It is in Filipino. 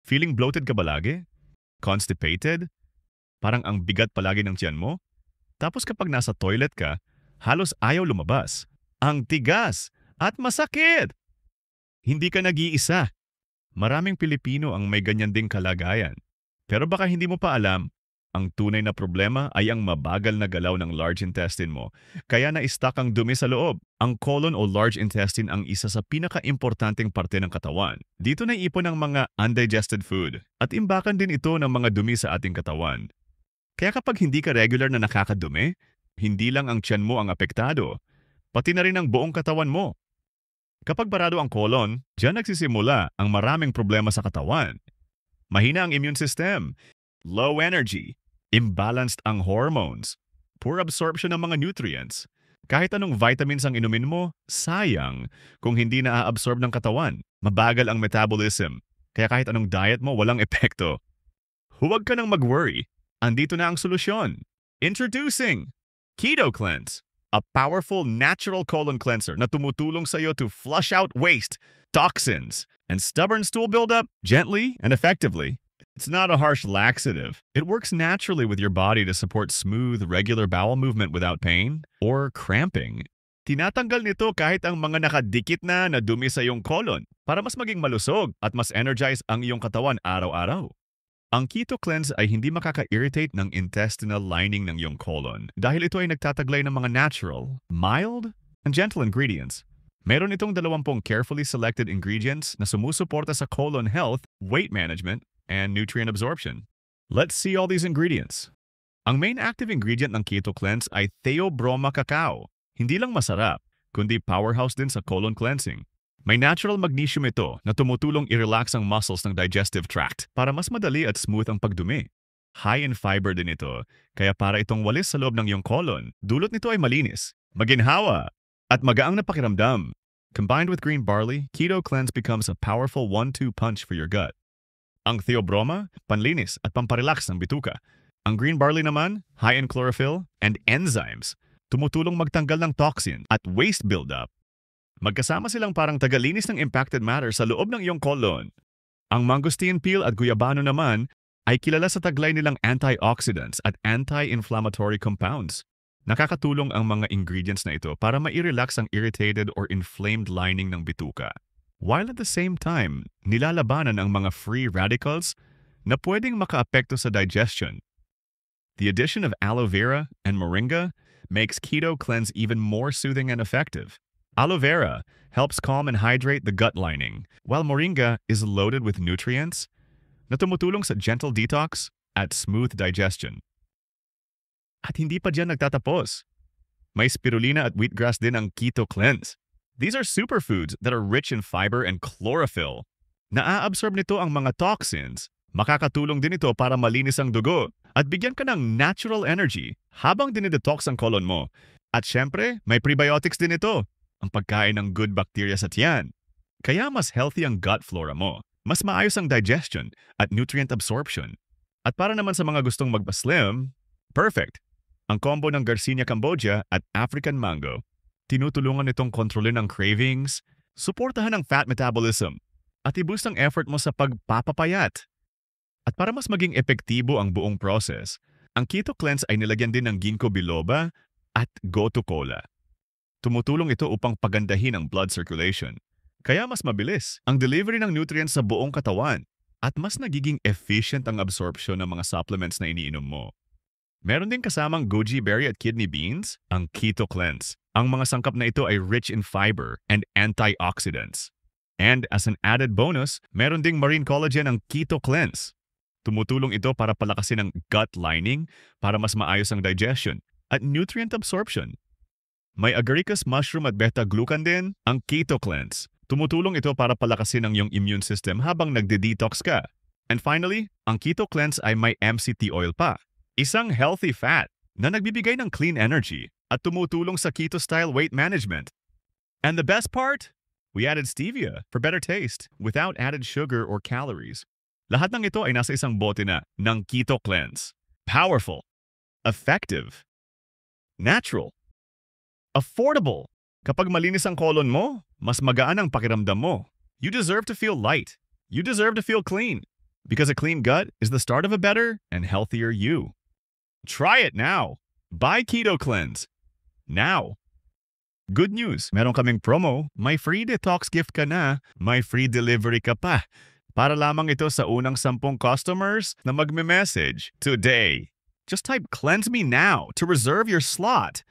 Feeling bloated ka ba lagi? Constipated? Parang ang bigat palagi ng tiyan mo? Tapos kapag nasa toilet ka, halos ayaw lumabas. Ang tigas at masakit! Hindi ka nag-iisa. Maraming Pilipino ang may ganyan ding kalagayan. Pero baka hindi mo pa alam, ang tunay na problema ay ang mabagal na galaw ng large intestine mo. Kaya na-stuck ang dumi sa loob. Ang colon o large intestine ang isa sa pinaka-importanteng parte ng katawan. Dito naiipon ang mga undigested food at imbakan din ito ng mga dumi sa ating katawan. Kaya kapag hindi ka regular na nakakadumi, hindi lang ang tiyan mo ang apektado, pati na rin ang buong katawan mo. Kapag barado ang colon, diyan nagsisimula ang maraming problema sa katawan. Mahina ang immune system, low energy, imbalanced ang hormones, poor absorption ng mga nutrients. Kahit anong vitamins ang inumin mo, sayang kung hindi na-absorb ng katawan. Mabagal ang metabolism, kaya kahit anong diet mo walang epekto. Huwag ka nang mag-worry. Andito na ang solusyon. Introducing Keto Cleanse, a powerful natural colon cleanser na tumutulong sa iyo to flush out waste, toxins, and stubborn stool buildup gently and effectively. It's not a harsh laxative. It works naturally with your body to support smooth, regular bowel movement without pain or cramping. Tinatanggal nito kahit ang mga nakadikit na dumi sa iyong colon para mas maging malusog at mas energize ang iyong katawan araw-araw. Ang Keto Cleanse ay hindi makaka-irritate ng intestinal lining ng iyong colon dahil ito ay nagtataglay ng mga natural, mild, and gentle ingredients. Meron itong 20 carefully selected ingredients na sumusuporta sa colon health, weight management, and nutrient absorption. Let's see all these ingredients. Ang main active ingredient ng Keto Cleanse ay Theobroma cacao. Hindi lang masarap, kundi powerhouse din sa colon cleansing. May natural magnesium ito na tumutulong i-relax ang muscles ng digestive tract para mas madali at smooth ang pagdumi. High in fiber din ito, kaya para itong walis sa loob ng iyong colon, dulot nito ay malinis, maginhawa, at magaang na pakiramdam. Combined with green barley, Keto Cleanse becomes a powerful 1-2 punch for your gut. Ang Theobroma, panlinis at pamparelax ng bituka. Ang green barley naman, high in chlorophyll and enzymes, tumutulong magtanggal ng toxin at waste buildup. Magkasama silang parang tagalinis ng impacted matter sa loob ng iyong colon. Ang mangosteen peel at guyabano naman ay kilala sa taglay nilang antioxidants at anti-inflammatory compounds. Nakakatulong ang mga ingredients na ito para ma-relax ang irritated or inflamed lining ng bituka. While at the same time, nilalabanan ang mga free radicals na pwedeng makaapekto sa digestion. The addition of aloe vera and moringa makes Keto Cleanse even more soothing and effective. Aloe vera helps calm and hydrate the gut lining, while moringa is loaded with nutrients na tumutulong sa gentle detox at smooth digestion. At hindi pa dyan nagtatapos. May spirulina at wheatgrass din ang Keto Cleanse. These are superfoods that are rich in fiber and chlorophyll. Naa-absorb nito ang mga toxins. Makakatulong din ito para malinis ang dugo at bigyan ka ng natural energy habang dinidetox ang colon mo. At syempre, may prebiotics din ito, ang pagkain ng good bacteria sa tiyan. Kaya mas healthy ang gut flora mo, mas maayos ang digestion at nutrient absorption. At para naman sa mga gustong magpa-slim, perfect! Ang combo ng Garcinia Cambogia at African Mango. Tinutulungan nitong kontrolin ang cravings, suportahan ang fat metabolism, at i-boost ang effort mo sa pagpapapayat. At para mas maging epektibo ang buong process, ang Keto Cleanse ay nilagyan din ng ginkgo biloba at gotu kola. Tumutulong ito upang pagandahin ang blood circulation. Kaya mas mabilis ang delivery ng nutrients sa buong katawan at mas nagiging efficient ang absorption ng mga supplements na iniinom mo. Meron din kasamang goji berry at kidney beans, ang Keto Cleanse. Ang mga sangkap na ito ay rich in fiber and antioxidants. And as an added bonus, meron ding marine collagen ang Keto Cleanse. Tumutulong ito para palakasin ang gut lining para mas maayos ang digestion at nutrient absorption. May agaricus mushroom at beta-glucan din ang Keto Cleanse. Tumutulong ito para palakasin ang iyong immune system habang nagde-detox ka. And finally, ang Keto Cleanse ay may MCT oil pa. Isang healthy fat na nagbibigay ng clean energy at tumutulong sa keto-style weight management. And the best part? We added stevia for better taste without added sugar or calories. Lahat ng ito ay nasa isang bote na ng Keto Cleanse. Powerful, effective, natural, affordable. Kapag malinis ang colon mo, mas magaan ang pakiramdam mo. You deserve to feel light. You deserve to feel clean. Because a clean gut is the start of a better and healthier you. Try it now. Buy Keto Cleanse. Now. Good news, meron kaming promo. May free detox gift ka na, may free delivery ka pa. Para lamang ito sa unang 10 customers na magme-message today. Just type Cleanse Me Now to reserve your slot.